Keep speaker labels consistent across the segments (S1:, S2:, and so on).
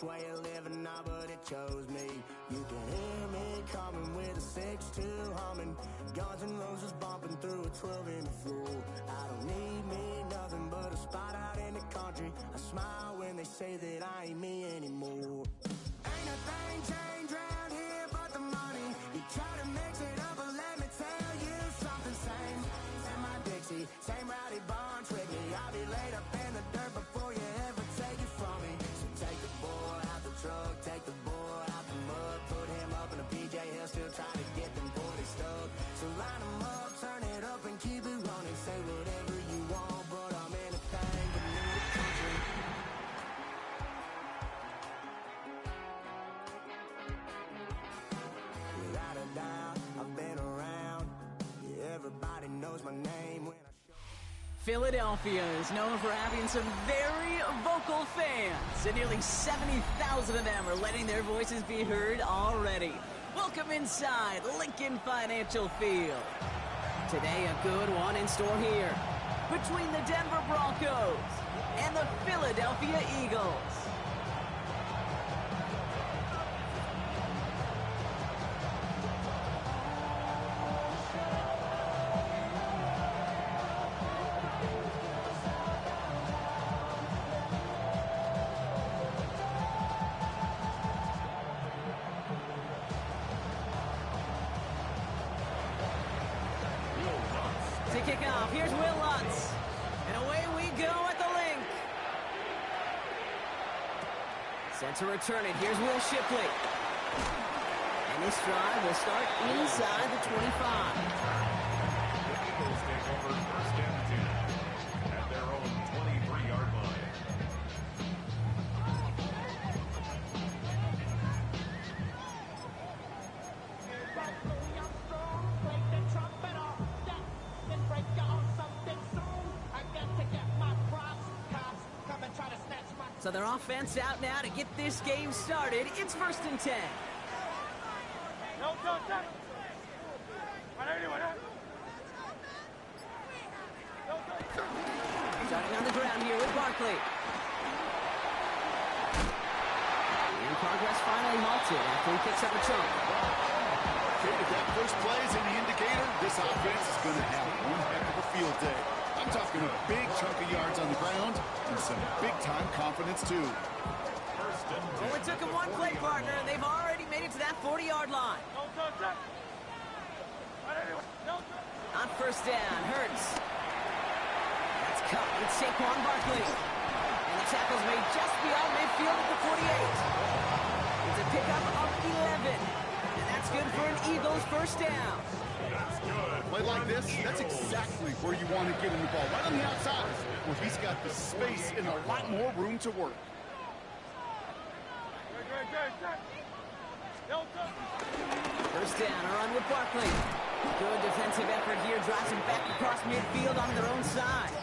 S1: Way of living now, but it chose me. You can hear me coming with a 6-2 humming, Guns N' Roses bumping through a 12 in the floor. I don't need me nothing but a spot out in the country. I smile when they say that I ain't me anymore. Ain't a thing changed round here but the money. You try to mix it up, but let me tell you something. Same in my Dixie, same rowdy bunch with me. I'll be laid up in the dirt before you ever take it from me. Take the boy out the truck, take the boy out the mud, put him up in a PJ, he'll still try to get them 40 stuck. So line him up, turn it up and keep it running. Say whatever you want, but I'm anything but new to country. Without a doubt, I've been around. Yeah, everybody knows my name when I show.
S2: Philadelphia is known for having some very vocal fans, and nearly 70,000 of them are letting their voices be heard already. Welcome inside Lincoln Financial Field. Today, a good one in store here between the Denver Broncos and the Philadelphia Eagles. To kick off, here's Will Lutz. And away we go at the link. Set to return it. Here's Will Shipley. And this drive will start inside the 25.
S3: The Eagles take over first and 10 at their own 23-yard line.
S2: So their offense out now to get this game started. It's first and 10. Starting on the ground here with Barkley. In progress finally halted after he picks up a chunk.
S4: Okay, if that first play is any indicator, this offense is going to have one heck of a field day. I'm talking a big chunk of yards on the ground and some big-time confidence, too.
S2: Only took him one play, partner, and they've already made it to that 40-yard line. On first down, Hurts. That's cut with Saquon Barkley. And the tackle's made just beyond midfield at the 48. It's a pickup of 11. And that's good for an Eagles first down.
S3: That's good.
S4: Play like this, that's exactly where you want to get in the ball, right on the outside, where he's got the space and a lot more room to work.
S2: First down, a run with Barkley. Good defensive effort here, drives him back across midfield on their own side.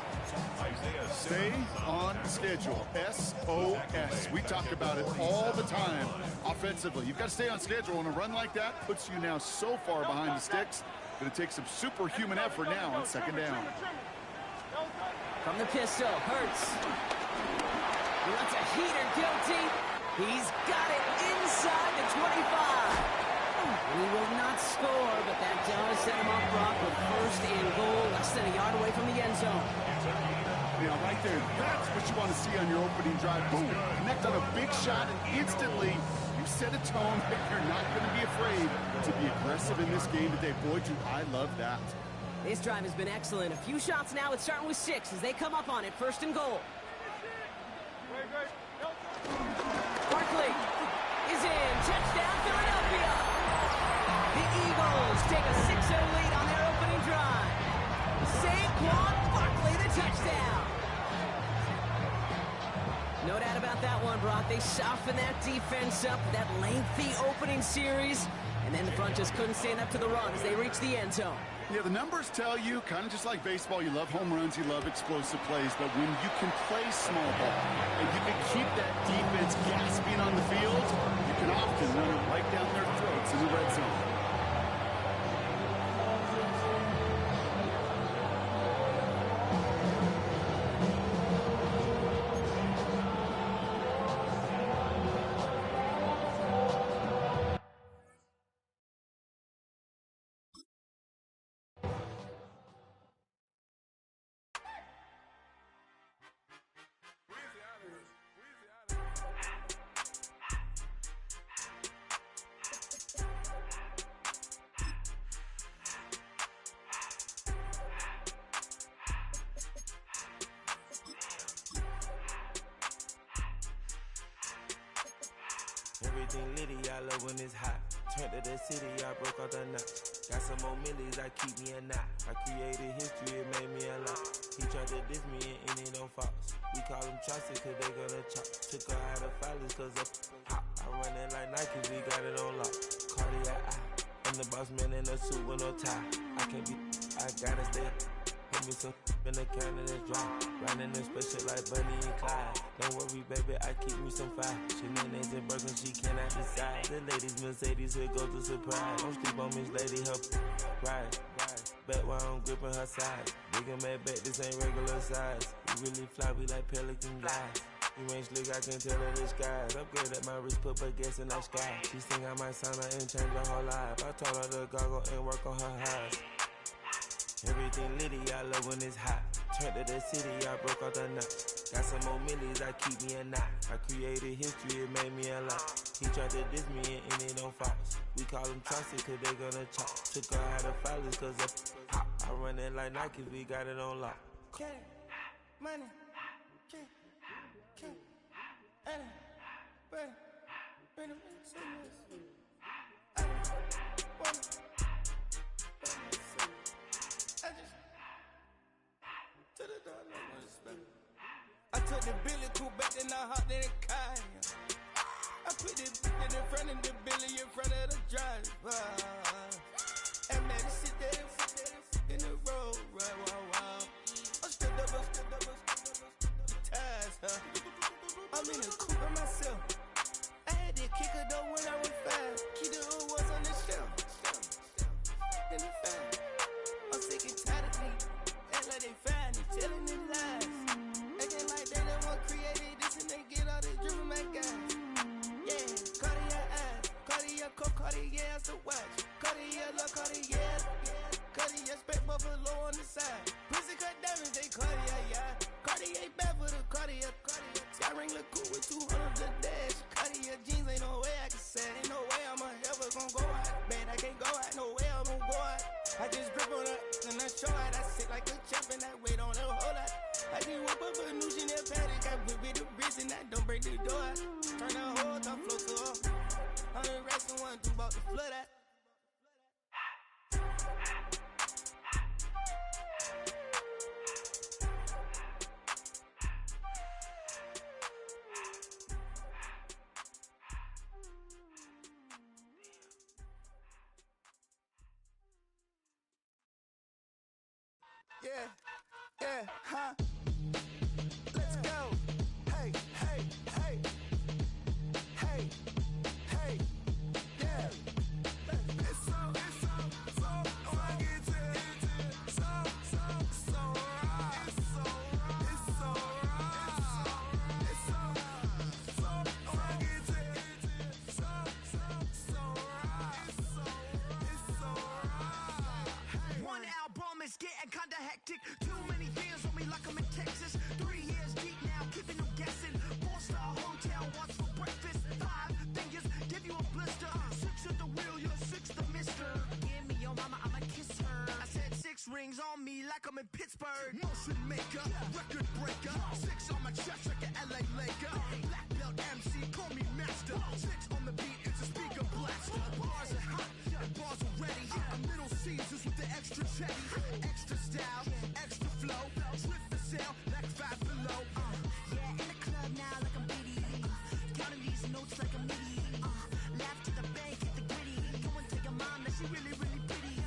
S4: Stay on schedule, S-O-S. We talk about it all the time offensively. You've got to stay on schedule, and a run like that puts you now so far behind the sticks that it takes some superhuman effort now on second down.
S2: From the pistol, Hurts. He wants a heater, guilty. He's got it inside the 25. He will not score, but that does set him off, Brock, with first and goal, less than a yard away from the end zone.
S4: Now, right there, that's what you want to see on your opening drive. Boom, connect on a big shot, and instantly you set a tone that you're not going to be afraid to be aggressive in this game today. Boy, do I love that.
S2: This drive has been excellent. A few shots now. It's starting with 6 as they come up on it. First and goal. Barkley is in. Touchdown, Philadelphia. The Eagles take a 6-0 lead on their opening drive. Saquon Barkley, the touchdown. No doubt about that one, Brock. They softened that defense up, that lengthy opening series, and then the front just couldn't stand up to the run as they reached the end zone.
S4: Yeah, the numbers tell you, kind of just like baseball, you love home runs, you love explosive plays, but when you can play small ball and you can keep that defense gasping on the field, you can often run it right down their throats in the red zone.
S5: Everything litty, I love when it's hot. Turned to the city, I broke out the notch. Got some more millies, I keep me a knot. I created history, it made me a lot. He tried to diss me and it don't false. We call them Chaucer cause they gonna chop. Took her out of filers cause of hot. I run it like Nike, we got it on lock. Cardiac eye, I'm the boss man in a suit with no tie. I can't be, I gotta stay. Put me some in the can and it's dry. Riding in special like Bunny and Clyde. Don't worry, baby, I keep me some fire. Shenanigans and Birkin, she cannot decide. The ladies, Mercedes, here go to surprise. Don't sleep on Miss Lady, help ride. Back while I'm gripping her sides. Big and mad back, this ain't regular size. We really fly, we like pelican guys. You ain't slick, I can tell her the skies. Upgrade at my wrist, put her gas in that sky. She think I might sign her and change her whole life. I told her to goggle and work on her highs. Everything litty, I love when it's hot. Turned to the city, I broke out the notch. Got some more millies, I keep me a knot. I created history, it made me a lot. He tried to diss me and it don't false. We call them Chaucer cause they gonna chop. Took her out of filers cause of hot. I run it like Nike, we got it on lock.
S6: Money, money, I took the Billy cool back, then I hopped in the car. I put the in front of the Billy in front of the driver. And man, sit there in the road, right, wow. I stood up, the tires, huh? I'm in the coupe by myself. I had to kick her though when I was fast. Keep the old ones on the shelf. In the fan. I'm sick and tired of me. Act like they fine, they telling them lies. Acting like they the one created this and they get all this driven my guys. Yeah, Cartier eyes, Cartier coat, Cartier as the watch. Cartier love, Cartier. Cartier spec buffalo on the side. Pussy cut diamonds, they Cartier, yeah. Cartier bad for the Cartier. See, I ring the cool with 200 the dash. Cartier jeans, ain't no way I can say. Ain't no way I'm ever gonna go out. Man, I can't go out, no way I'm gonna go out. I just grip on her and I show out. I sit like a champ and I wait on her whole lot. I just whip up a new Chanel paddock. I whip with the wrist and I don't break the door out. Turn the whole top floor to her. I'm the rest of one, two about to flood out. Yeah, huh? Let's go. Hey, yeah. It's so funky, so right. It's so funky, so right.
S1: One album is getting kinda hectic. Too many fans on me like I'm in Texas. 3 years deep now, keeping them guessing. 4-star hotel, once for breakfast. 5 fingers, give you a blister. 6 at the wheel, you're 6 the mister. Give me your mama, I'ma kiss her. I said 6 rings on me like I'm in Pittsburgh. Motion maker, record breaker. 6 on my chest like an LA Laker. Black belt MC, call me master. 6 on the beat, it's a speaker blaster. Bars are hot, and bars are ready. A middle Caesars with the extra chetty. Extra style, extra flow. Slip for sale, like 5 below. Yeah, in the club now like I'm BD. Counting these notes like I'm MIDI. Laugh to the bank, hit the gritty. Go and tell your mom that she really, really pretty.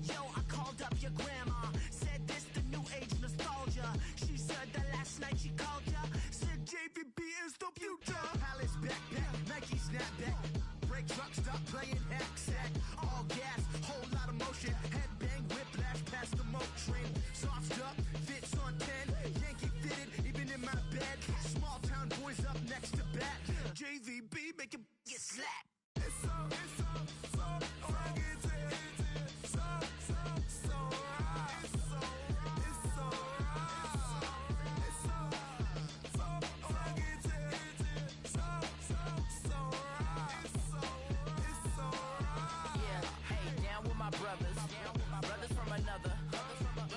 S1: Yo, I called up your grandma. Said this the new age nostalgia. She said that last night she called ya. Said JVB is the future. Palace backpack, Nike snapback. Break truck, stop playing hack sack. All gas, whole lot of motion. Headbang, whiplash past the moat train. Soft up, fits on 10. Yankee fitted, even in my bed. Small town boys up next to bat. JVB, make it get slapped.
S6: It's so funky, so right. It's so right. It's so right. It's so funky, so right.
S2: Yeah, hey, down with my brothers. Brothers from another.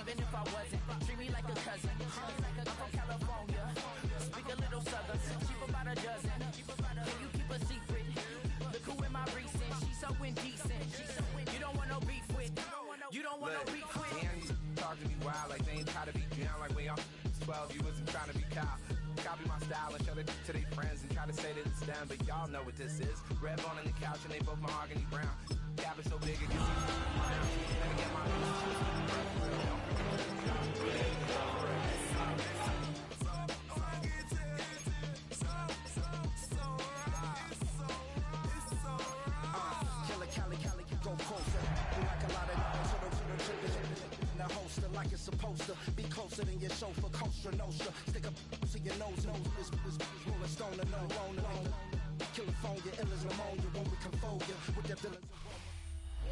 S2: Even if I wasn't, treat me like a cousin. I'm from California. Speak a little southern. Cheap about a dozen. Can you keep a secret?
S5: Look, damn, you talk to me wild like they ain't try to be drowned like when y'all 12, you wasn't trying to be cow. Copy my style and show it to their friends and try to say that it's them, but y'all know what this is. Red bone on the couch and they both mahogany brown. Cap is so big it gets let me get my
S1: like it's supposed to be closer than your chauffeur, Costa Nostra. Stick up to your nose, this rolling stone and no loner. Kill the phone, your ill as pneumonia when we confold you with their villains.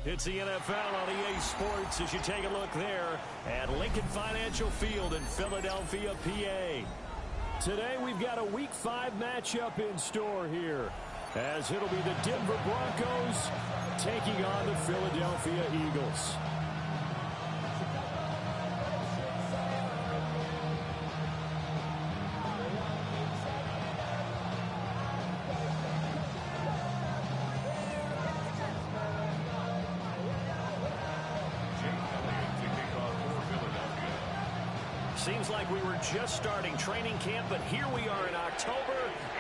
S7: It's the NFL on EA Sports as you take a look there at Lincoln Financial Field in Philadelphia, PA. Today we've got a Week 5 matchup in store here, as it'll be the Denver Broncos taking on the Philadelphia Eagles. Seems like we were just starting training camp, but here we are in October,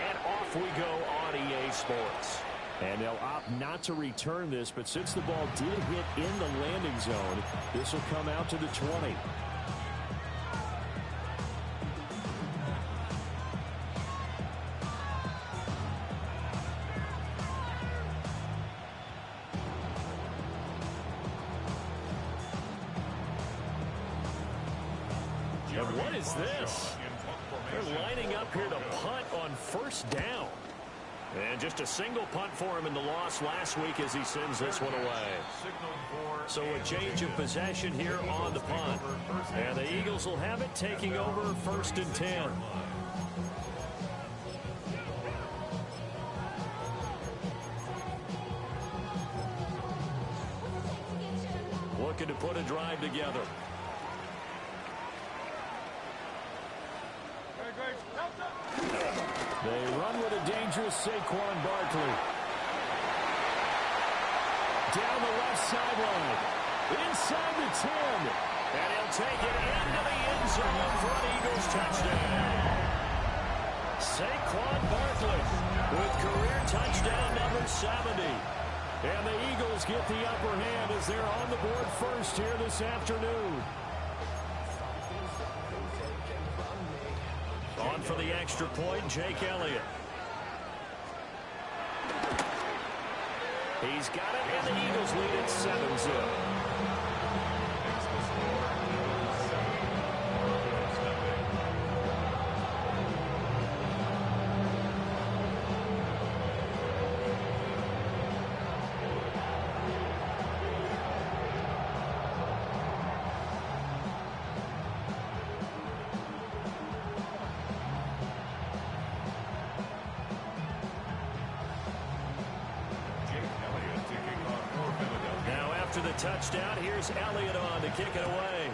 S7: and off we go on EA Sports. And they'll opt not to return this, but since the ball did hit in the landing zone, this will come out to the 20. And what is this? They're lining up here to punt on first down. And just a single punt for him in the loss last week as he sends this one away. So a change of possession here on the punt. And the Eagles will have it, taking over first and 10. Looking to put a drive together. They run with a dangerous Saquon Barkley. Down the left sideline. Inside the 10. And he'll take it into the end zone for an Eagles touchdown. Saquon Barkley with career touchdown number 70. And the Eagles get the upper hand as they're on the board first here this afternoon. On for the extra point, Jake Elliott. He's got it, and the Eagles lead at 7-0. After the touchdown, here's Elliott on to kick it away.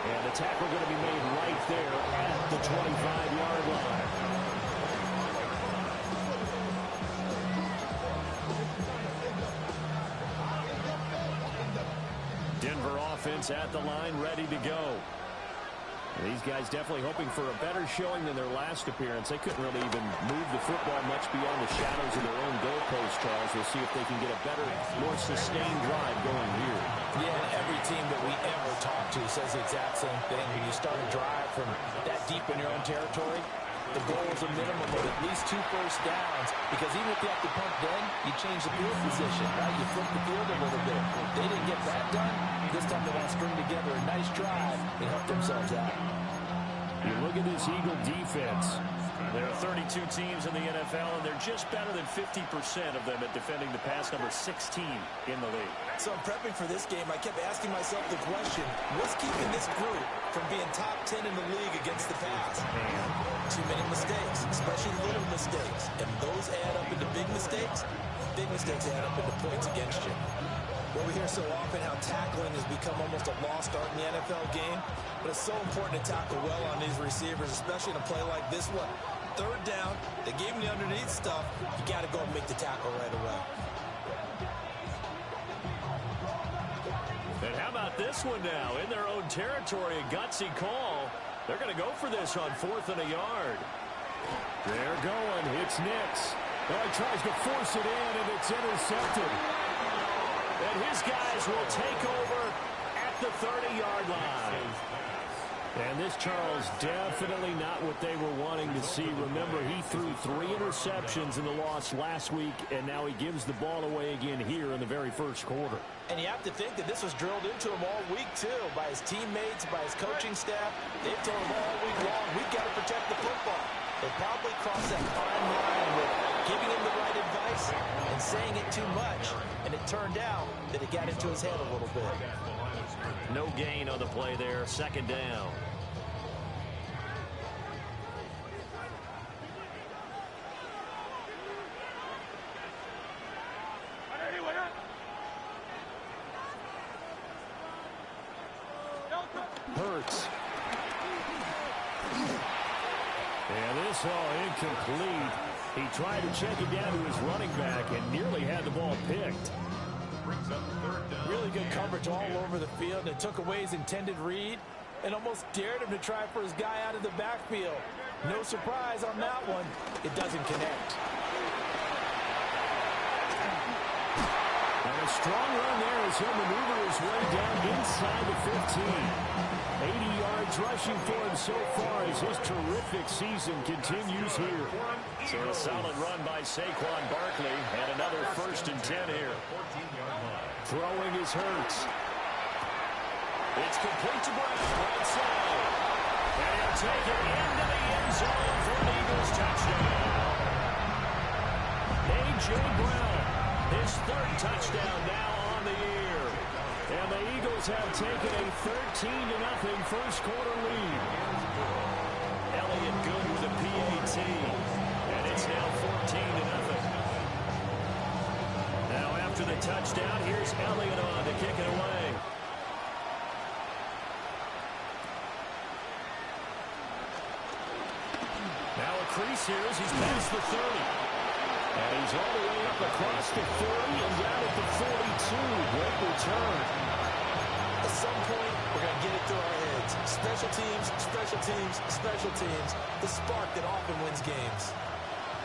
S7: And the tackle going to be made right there at the 25-yard line. Denver offense at the line, ready to go. These guys definitely hoping for a better showing than their last appearance. They couldn't really even move the football much beyond the shadows of their own goalpost, Charles. We'll see if they can get a better, more sustained drive going here.
S8: Yeah, every team that we ever talk to says the exact same thing. When you start a drive from that deep in your own territory, the goal is a minimum of at least 2 first downs, because even if you have to punt then, you change the field position, right? You flip the field a little bit. They didn't get that done. This time they want to string together a nice drive and help themselves out.
S7: You look at this Eagle defense. There are 32 teams in the NFL, and they're just better than 50% of them at defending the pass, number 16 in the league.
S8: So in prepping for this game, I kept asking myself the question, what's keeping this group from being top 10 in the league against the pass? Too many mistakes, especially little mistakes. And those add up into big mistakes. Big mistakes add up into points against you. Well, we hear so often how tackling has become almost a lost art in the NFL game, but it's so important to tackle well on these receivers, especially in a play like this one.
S6: third down. They gave him the underneath stuff. You got to go and make the tackle right away.
S7: And how about this one now? In their own territory, a gutsy call. They're going to go for this on 4th and a yard. They're going. It's Nix. Oh, he tries to force it in, and it's intercepted. And his guys will take over at the 30-yard line. And this, Charles, definitely not what they were wanting to see. Remember, he threw 3 interceptions in the loss last week, and now he gives the ball away again here in the very first quarter.
S8: And you have to think that this was drilled into him all week, too, by his teammates, by his coaching staff. They've told him all week long, we've got to protect the football. They probably crossed that fine line with giving him the right advice and saying it too much, and it turned out that it got into his head a little bit.
S7: No gain on the play there, 2nd down. Hurts. And this all incomplete. He tried to check it down to his running back and nearly had the ball picked.
S8: Really good coverage all over the field. It took away his intended read and almost dared him to try for his guy out of the backfield. No surprise on that one. It doesn't connect.
S7: And a strong run there as he'll maneuver his way down inside the 15. 80 yards rushing for him so far as his terrific season continues here. So a solid run by Saquon Barkley and another 1st and 10 here. Throwing his Hurts. It's complete to Brown, right side. And he'll take it into the end zone for an Eagles touchdown. A.J. Brown, his 3rd touchdown now on the year. And the Eagles have taken a 13-0 first quarter lead. Elliott good with a PAT. And it's now 14-0. Now after the touchdown, here's Elliott on to kick it away. Now a crease here as he's past the 30. And he's all the way up across the 40 and down at the 42. Great return.
S8: At some point, we're going to get it through our heads. Special teams, special teams, special teams. The spark that often wins games.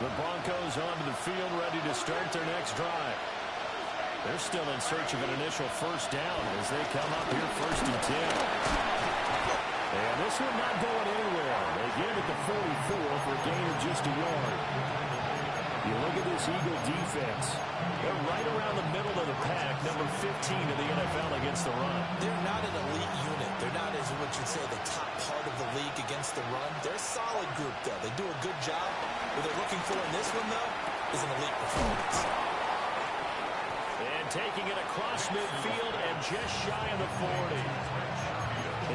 S7: The Broncos onto the field, ready to start their next drive. They're still in search of an initial 1st down as they come up here 1st and 10. And this one not going anywhere. They get it at the 44 for a gain of just a yard. You look at this Eagle defense. They're right around the middle of the pack, number 15 in the NFL against the run.
S8: They're not an elite unit. They're not, as what you'd say, the top part of the league against the run. They're a solid group, though. They do a good job. What they're looking for in this one, though, is an elite performance.
S7: And taking it across midfield and just shy of the 40.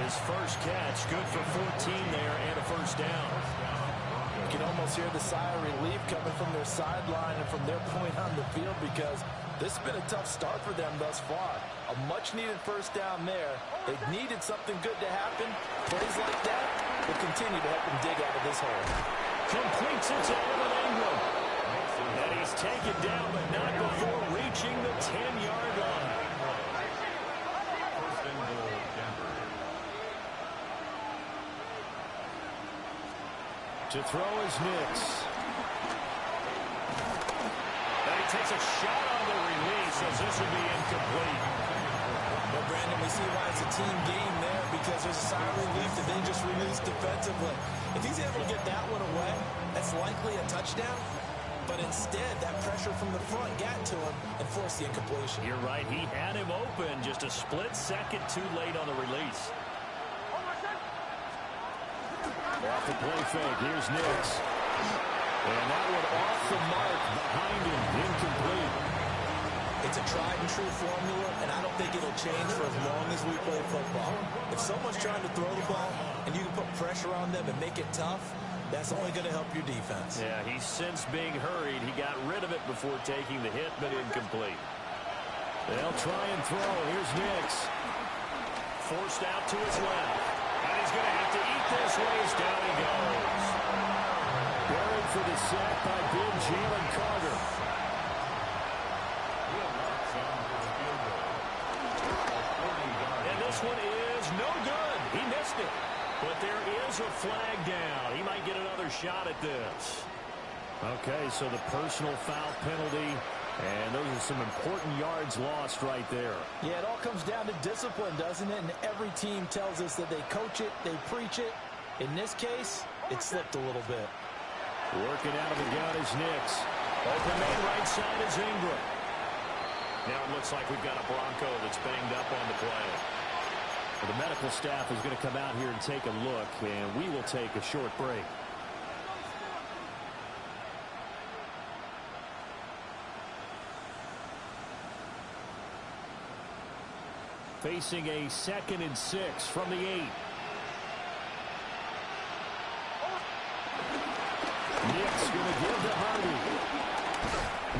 S7: His first catch, good for 14 there and a 1st down.
S8: You can almost hear the sigh of relief coming from their sideline and from their point on the field because this has been a tough start for them thus far. A much-needed 1st down there. They needed something good to happen. Plays like that will continue to help them dig out of this hole.
S7: Completes it to Evan Ingram. And he's taken down, but not before reaching the 10-yard line. To throw is Nix. And he takes a shot on the release as this would be incomplete.
S8: Well, Brandon, we see why it's a team game there because there's a sigh of relief that they just released defensively. If he's able to get that one away, that's likely a touchdown. But instead, that pressure from the front got to him and forced the incompletion.
S7: You're right. He had him open just a split second too late on the release. Off the play fake, here's Nix. And that one off the mark behind him, incomplete.
S8: It's a tried and true formula, and I don't think it'll change for as long as we play football. If someone's trying to throw the ball and you can put pressure on them and make it tough, that's only going to help your defense.
S7: Yeah, he's since being hurried. He got rid of it before taking the hit, but incomplete. They'll try and throw. Here's Nix. Forced out to his left. And he's going to have to eat this race. Down he goes. Very for the sack by big Jalen Carter. And this one is no good. He missed it. But there is a flag down. He might get another shot at this. Okay, so the personal foul penalty, and those are some important yards lost right there.
S8: Yeah, it all comes down to discipline, doesn't it? And every team tells us that they coach it, they preach it. In this case, it slipped a little bit.
S7: Working out of the gun is Nix. Open man right side is Ingram. Now it looks like we've got a Bronco that's banged up on the play. Well, the medical staff is going to come out here and take a look, and we will take a short break. Facing a 2nd and 6 from the 8. Nick's going to give to Hardy.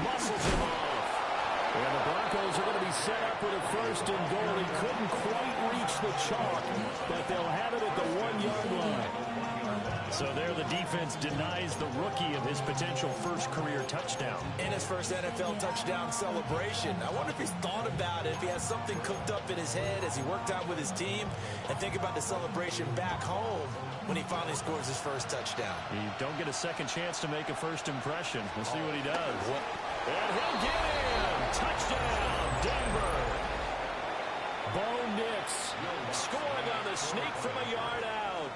S7: Muscles him off. And the Broncos are going to be set up with a 1st and goal. He couldn't quite reach the chalk, but they'll have it at the 1-yard line. So there the defense denies the rookie of his potential first career touchdown.
S8: In his first NFL touchdown celebration. I wonder if he's thought about it, if he has something cooked up in his head as he worked out with his team, and think about the celebration back home when he finally scores his first touchdown.
S7: You don't get a second chance to make a first impression. We'll see what he does. And he'll get in! Touchdown, Denver! Bo Nix scoring on the sneak from a yard out.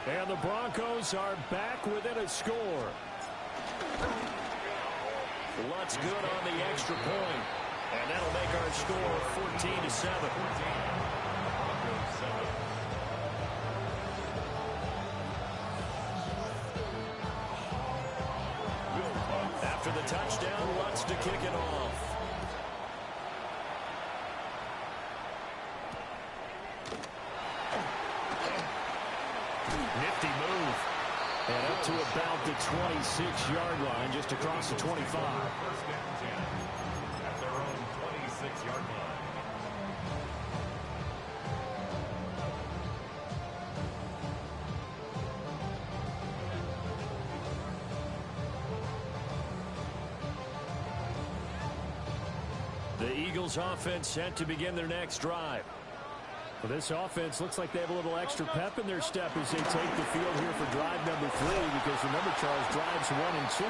S7: And the Broncos are back within a score. Lutz good on the extra point. And that'll make our score 14-7. After the touchdown, Lutz to kick it off. Nifty move. And up to about the 26-yard line, just across the 25.
S3: First and 10 at their own 26-yard line.
S7: The Eagles offense set to begin their next drive. Well, this offense looks like they have a little extra pep in their step as they take the field here for drive number 3, because remember, Charles, drives 1 and 2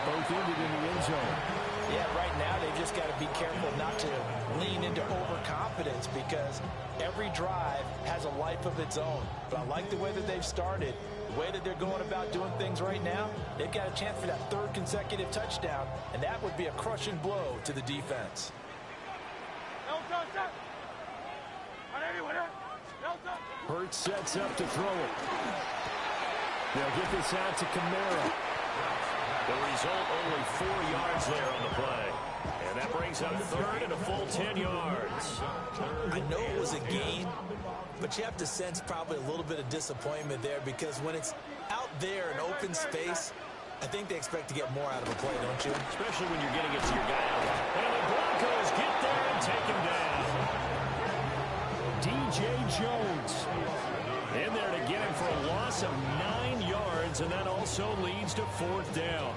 S7: both ended in the end zone.
S8: Yeah, right now they've just got to be careful not to lean into overconfidence, because every drive has a life of its own. But I like the way that they've started, the way that they're going about doing things right now. They've got a chance for that 3rd consecutive touchdown, and that would be a crushing blow to the defense.
S7: Hurts sets up to throw it. They'll get this out to Kamara. The result, only 4 yards there on the play. And that brings up 3rd and a full 10 yards.
S8: I know it was a gain, but you have to sense probably a little bit of disappointment there, because when it's out there in open space, I think they expect to get more out of a play, don't you?
S7: Especially when you're getting it to your guy out. And the Broncos get there and take him down. DJ Jones in there to get him for a loss of 9 yards, and that also leads to 4th down.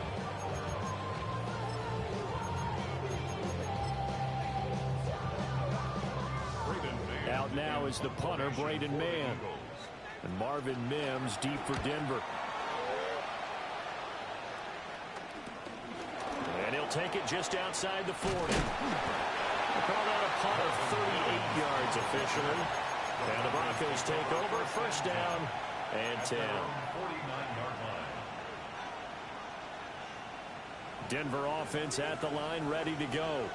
S7: Out now is the punter, Braden Mann. And Marvin Mims deep for Denver. And he'll take it just outside the 40. They call that a punt of 38 yards officially. And the Broncos take over, 1st down and 10.
S3: 49-yard line.
S7: Denver offense at the line, ready to go.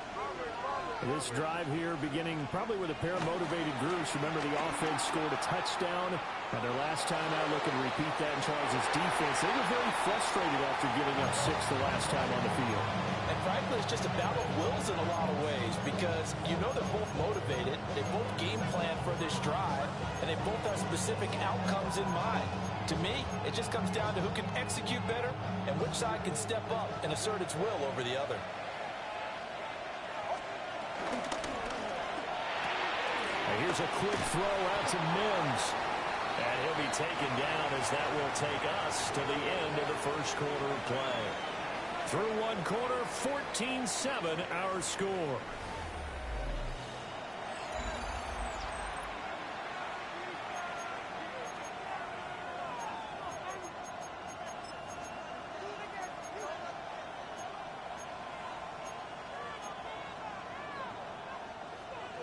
S7: This drive here beginning probably with a pair of motivated groups. Remember, the offense scored a touchdown. Now their last time out, looking to repeat that in Charles' defense. They were very frustrated after giving up 6 the last time on the field.
S8: And frankly, it's just a battle of wills in a lot of ways, because you know they're both motivated. They both game plan for this drive, and they both have specific outcomes in mind. To me, it just comes down to who can execute better and which side can step up and assert its will over the other.
S7: And here's a quick throw out to Mims. And he'll be taken down as that will take us to the end of the first quarter of play. Through one quarter, 14-7 our score.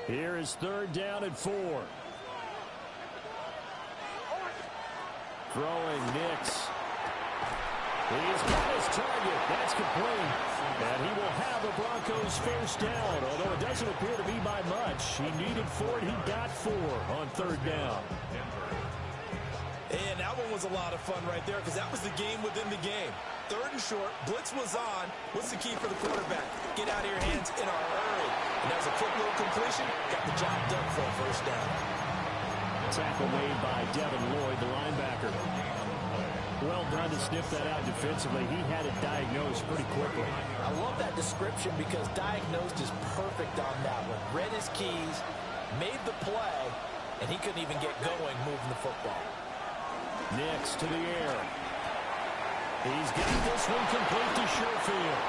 S7: Here is third down and 4. Throwing Nix. He's got his target. That's complete. And he will have the Broncos first down, although it doesn't appear to be by much. He needed 4, and he got 4 on third down.
S8: And that one was a lot of fun right there because that was the game within the game. Third and short, blitz was on. What's the key for the quarterback? Get out of your hands in a hurry. And that was a quick little completion. Got the job done for a first down.
S7: Tackle made by Devin Lloyd, the linebacker. Well done to sniff that out defensively. He had it diagnosed pretty quickly.
S8: I love that description because diagnosed is perfect on that one. Read his keys, made the play, and he couldn't even get going moving the football.
S7: Nix to the air. He's got this one complete to Sherfield.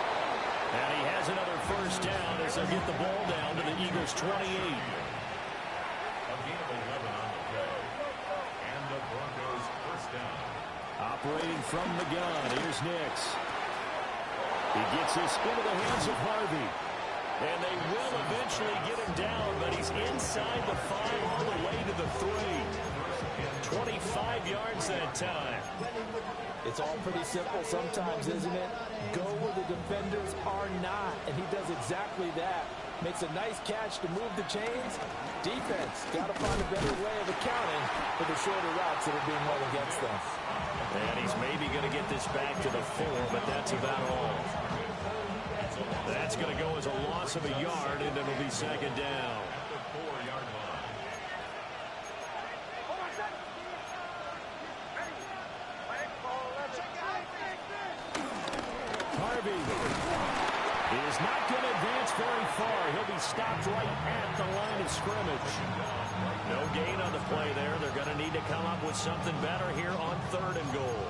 S7: And he has another first down as they get the ball down to the Eagles' 28.
S3: A gain of 11 on the play. And the Broncos first down.
S7: Operating from the gun, here's Nix. He gets this into the hands of Harvey. And they will eventually get him down, but he's inside the 5 all the way to the 3. 25 yards that time.
S8: It's all pretty simple sometimes, isn't it? Go where the defenders are not, and he does exactly that. Makes a nice catch to move the chains. Defense got to find a better way of accounting for the shorter routes that are being run against them.
S7: And he's maybe going to get this back to the 4, but that's about all. That's going to go as a loss of a yard, and it'll be second down.
S3: The 4-yard line.
S7: Harvey is not going to advance very far. He'll be stopped right at the line of scrimmage. No gain on the play there. They're going to need to come up with something better here on 3rd and goal.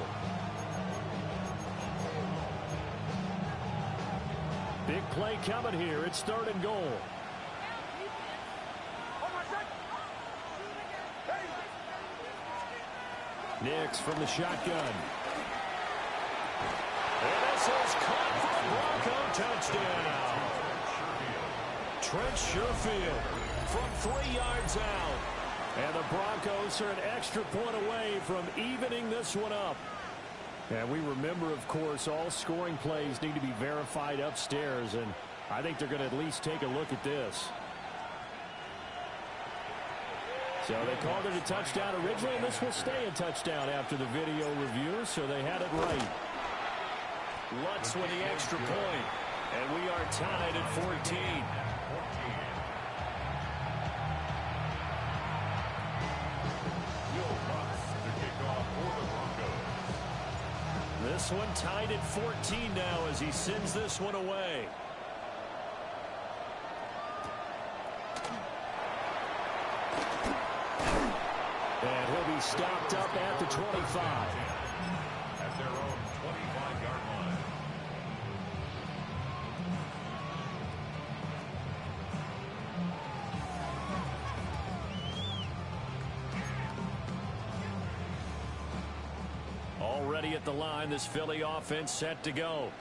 S7: Big play coming here. It's 3rd and goal. Nix from the shotgun. And this is caught for a Bronco touchdown. Trent Sherfield from 3 yards out. And the Broncos are an extra point away from evening this one up. And we remember, of course, all scoring plays need to be verified upstairs, and I think they're going to at least take a look at this. So they called it a touchdown originally, and this will stay a touchdown after the video review, so they had it right. Lutz with the extra point, and we are tied at 14. This one tied at 14 now as he sends this one away. And he'll be stopped up at the 25.
S3: At their own 25-yard line.
S7: Already at the line, this Philly offense set to go.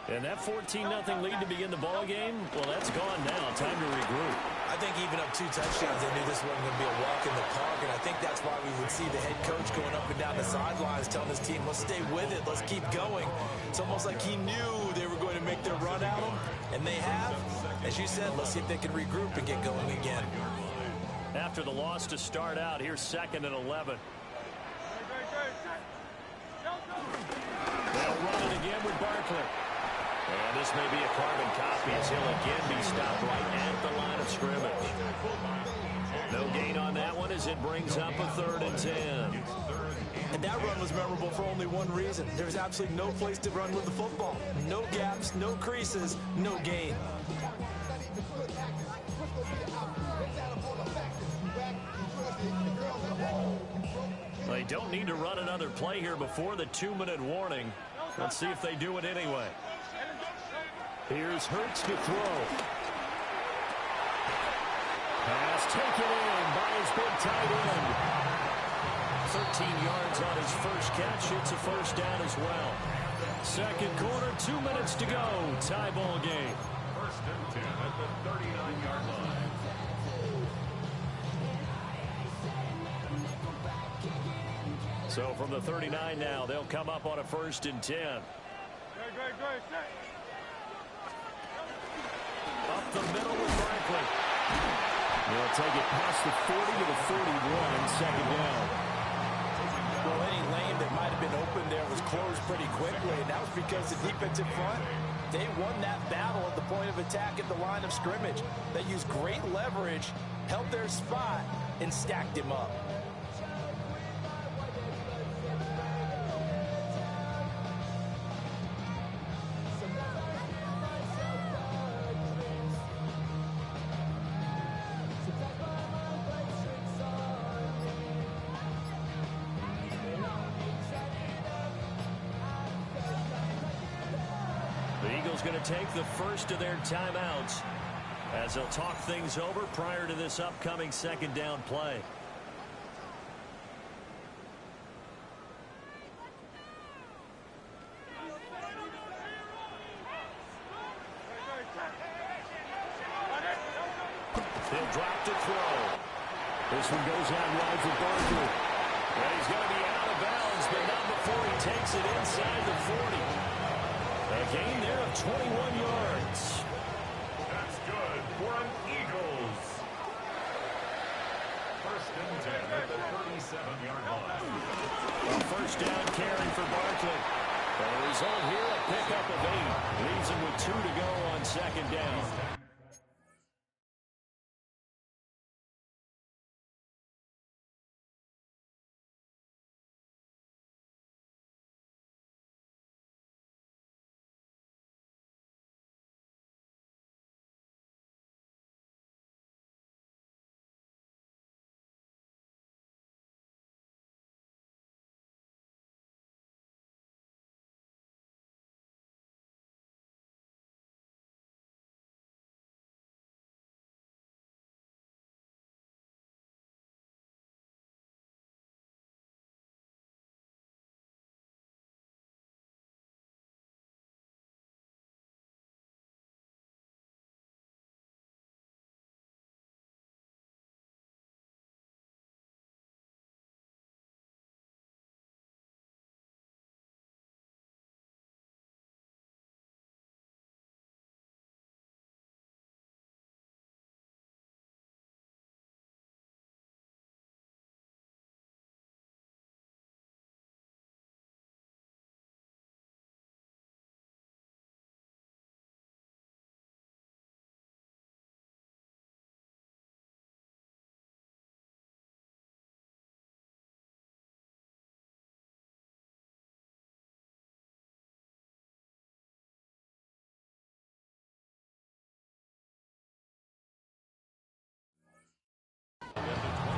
S7: And that 14-0 lead to begin the ball game, well, that's gone now. Time to regroup.
S8: I think even up 2 touchdowns, they knew this wasn't going to be a walk in the park, and I think that's why we would see the head coach going up and down the sidelines telling his team, let's stay with it, let's keep going. It's almost like he knew they were going to make their run at him, and they have. As you said, let's see if they can regroup and get going again.
S7: After the loss to start out, here's 2nd and 11. They'll run it again with Barkley. And this may be a carbon copy as he'll again be stopped right at the line of scrimmage. No gain on that one as it brings up a 3rd and 10.
S8: And that run was memorable for only one reason. There's absolutely no place to run with the football. No gaps, no creases, no gain.
S7: They don't need to run another play here before the 2-minute warning. Let's see if they do it anyway. Here's Hurts to throw. Pass taken in by his big tight end. 13 yards on his first catch. It's a first down as well. Second quarter, 2 minutes to go. Tie ball game.
S3: First and 10 at the 39-yard line.
S7: So from the 39 now, they'll come up on a first and 10. Up the middle with Barkley. They'll take it past the 40 to the 41, second down.
S8: Well, any lane that might have been open there was closed pretty quickly, and that was because the defensive front, they won that battle at the point of attack at the line of scrimmage. They used great leverage, held their spot, and stacked him up.
S7: Going to take the first of their timeouts as they'll talk things over prior to this upcoming second down play. He'll drop to throw. This one goes out wide for Barkley. And he's going to be out of bounds, but not before he takes it inside the 40. A gain there of 21 yards.
S3: That's good for an Eagles. First and 10 at the 37-yard line.
S7: A first down carry for Barkley. The result here, a pickup of 8. Leaves him with 2 to go on second down.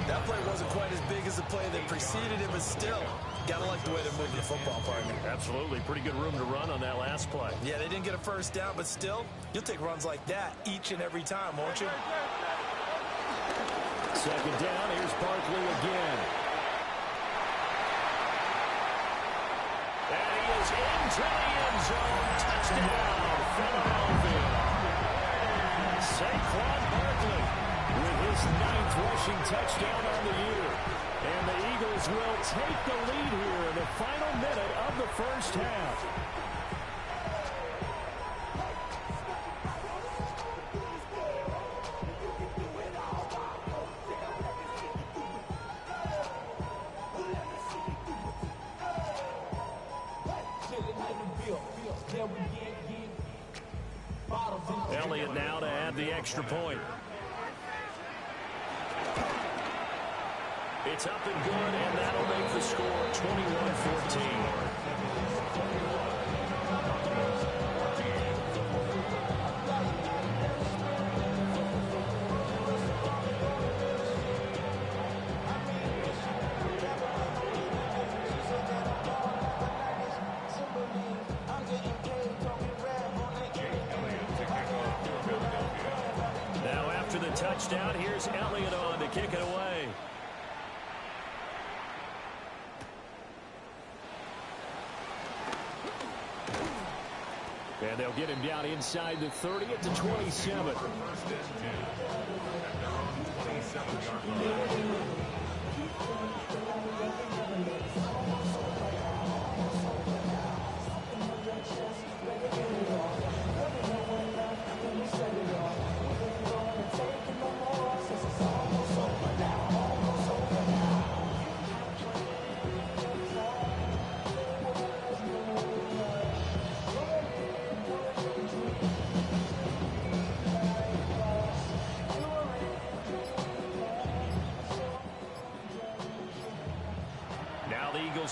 S8: That play wasn't quite as big as the play that preceded it, but still, gotta like the way they're moving the football, partner.
S7: Absolutely. Pretty good room to run on that last play.
S8: Yeah, they didn't get a first down, but still, you'll take runs like that each and every time, won't you?
S7: Second down, here's Barkley again. And he is into the end zone. Touchdown, Philadelphia. Saquon Barkley with his 9th rushing touchdown on the year. And the Eagles will take the lead here in the final minute of the first half. Elliott now to add the extra point. It's up and good, and that'll make the score 21-14. touchdown. Here's Elliott on to kick it away. And they'll get him down inside the 30 at the 27.
S3: First and 10 at their own 27-yard line.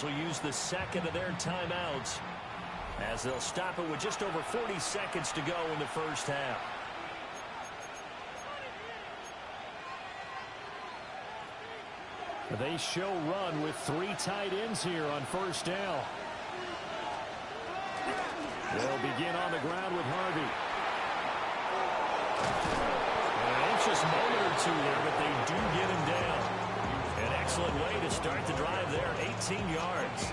S7: Will use the second of their timeouts as they'll stop it with just over 40 seconds to go in the first half. They show run with 3 tight ends here on first down. They'll begin on the ground with Harvey. An anxious moment or two there, but they do get him down. An excellent way to start the drive there, 18 yards.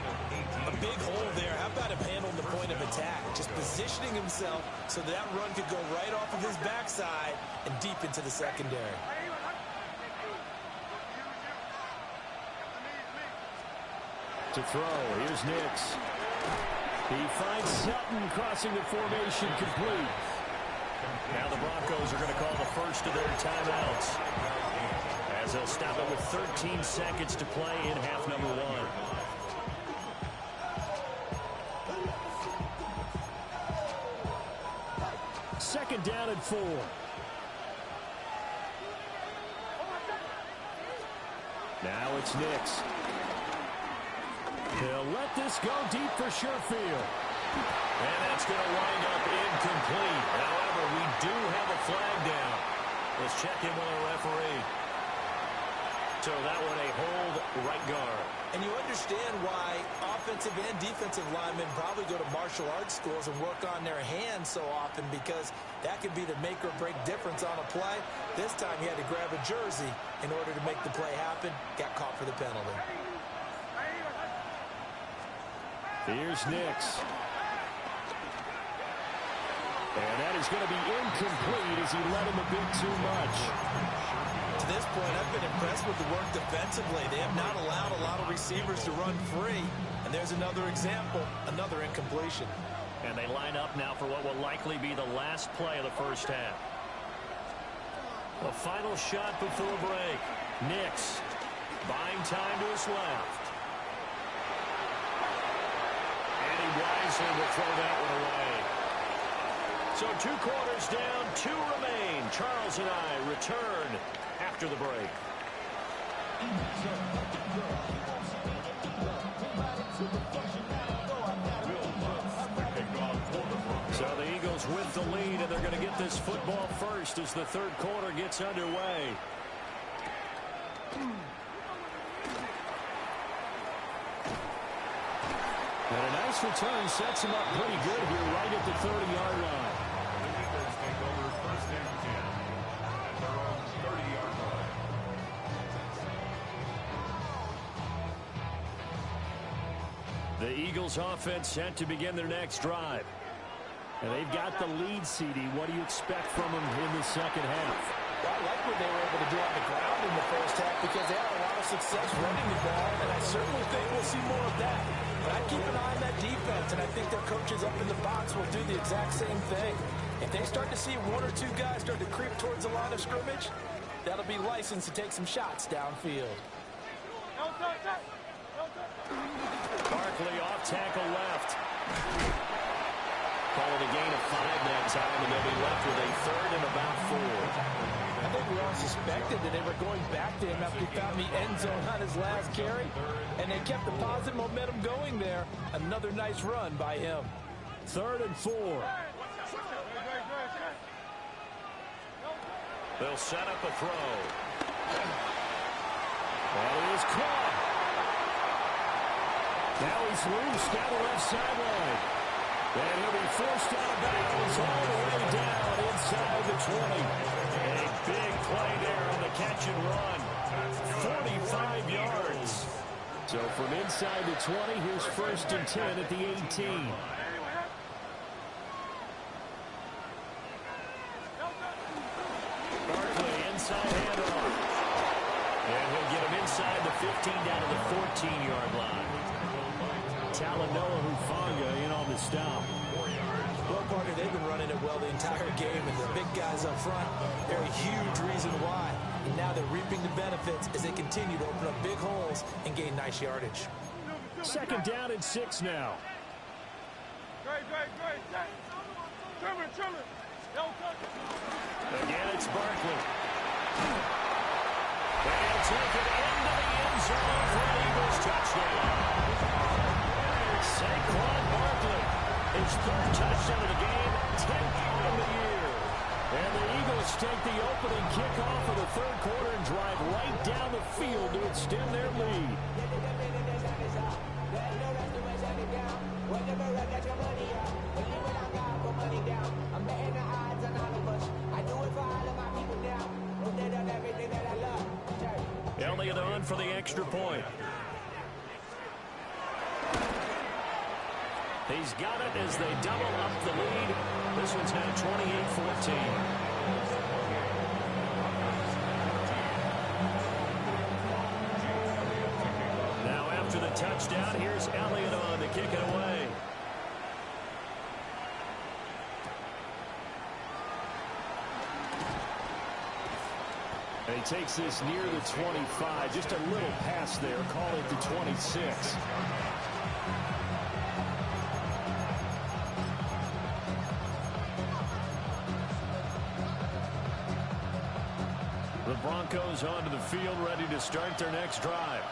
S8: A big hole there. How about him handling the point of attack? Just positioning himself so that run could go right off of his backside and deep into the secondary.
S7: To throw, here's Nix. He finds Sutton crossing the formation complete. Now the Broncos are going to call the first of their timeouts, as they'll stop it with 13 seconds to play in half number 1. Second down and 4. Now it's Nix. They'll let this go deep for Sherfield. And that's going to wind up incomplete. However, we do have a flag down. Let's check in with our referee. So that one a hold right guard.
S8: And you understand why offensive and defensive linemen probably go to martial arts schools and work on their hands so often, because that could be the make or break difference on a play. This time he had to grab a jersey in order to make the play happen. Got caught for the penalty.
S7: Here's Nix. And that is going to be incomplete as he led him a bit too much.
S8: To this point, I've been impressed with the work defensively. They have not allowed a lot of receivers to run free. And there's another example, another incompletion.
S7: And they line up now for what will likely be the last play of the first half. A final shot before break. Nix buying time to his left. And he wisely will throw that one away. So 2 quarters down, 2 remain. Charles and I return after the break. So the Eagles with the lead, and they're going to get this football first as the third quarter gets underway. And a nice return sets him up pretty good here right at the 30-yard line.
S3: The Eagles take over first and 10 at their own 30-yard line.
S7: The Eagles offense set to begin their next drive. And they've got the lead, CD. What do you expect from them in the second half?
S8: Well, I like what they were able to do on the ground in the first half, because they had a lot of success running the ball, and I certainly think we'll see more of that. But I keep an eye on that defense, and I think their coaches up in the box will do the exact same thing. If they start to see 1 or 2 guys start to creep towards the line of scrimmage, that'll be licensed to take some shots downfield.
S7: Barkley off tackle left. Call it a gain of 5 that time, and they'll be left with a third and about 4.
S8: I think we all suspected that they were going back to him after he found the end zone on his last carry, and they kept the positive momentum going there. Another nice run by him.
S7: 3rd and 4. They'll set up a throw. And it is caught. Now he's loose down the left sideline. And he'll be forced out of bounds all the way down inside the 20. A Big play there on the catch and run. 45 yards. So from inside the 20, here's 1st and 10 at the 18. Barkley inside handoff. And he'll get him inside the 15 down to the 14-yard line. Talanoa Hufanga in on the stop.
S8: Well, partner, they've been running it well the entire game, and the big guys up front, they're a huge reason why. And now they're reaping the benefits as they continue to open up big holes and gain nice yardage.
S7: 2nd down and 6 now. Again, it's Barkley. And he'll take it into the end zone for an Eagles touchdown. Saquon Barkley, his 3rd touchdown of the game, 10th of the year. And the Eagles take the opening kickoff of the 3rd quarter and drive right down the field to extend their lead. Elliott on for the extra point. He's got it as they double up the lead. This one's now 28-14. Now after the touchdown, here's Elliott on to kick it away. And he takes this near the 25. Just a little pass there. Call it the 26. The Broncos onto the field, ready to start their next drive.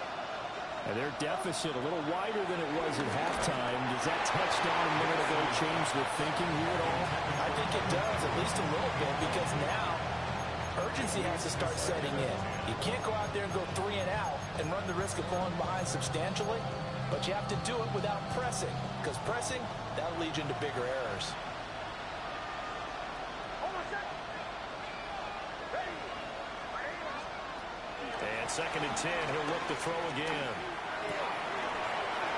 S7: And their deficit a little wider than it was at halftime. Does that touchdown a minute ago change the thinking here at all?
S8: I think it does, at least a little bit, because now urgency has to start setting in. You can't go out there and go 3 and out and run the risk of falling behind substantially, but you have to do it without pressing, because pressing, that'll lead you into bigger errors.
S7: And 2nd and 10, he'll look to throw again.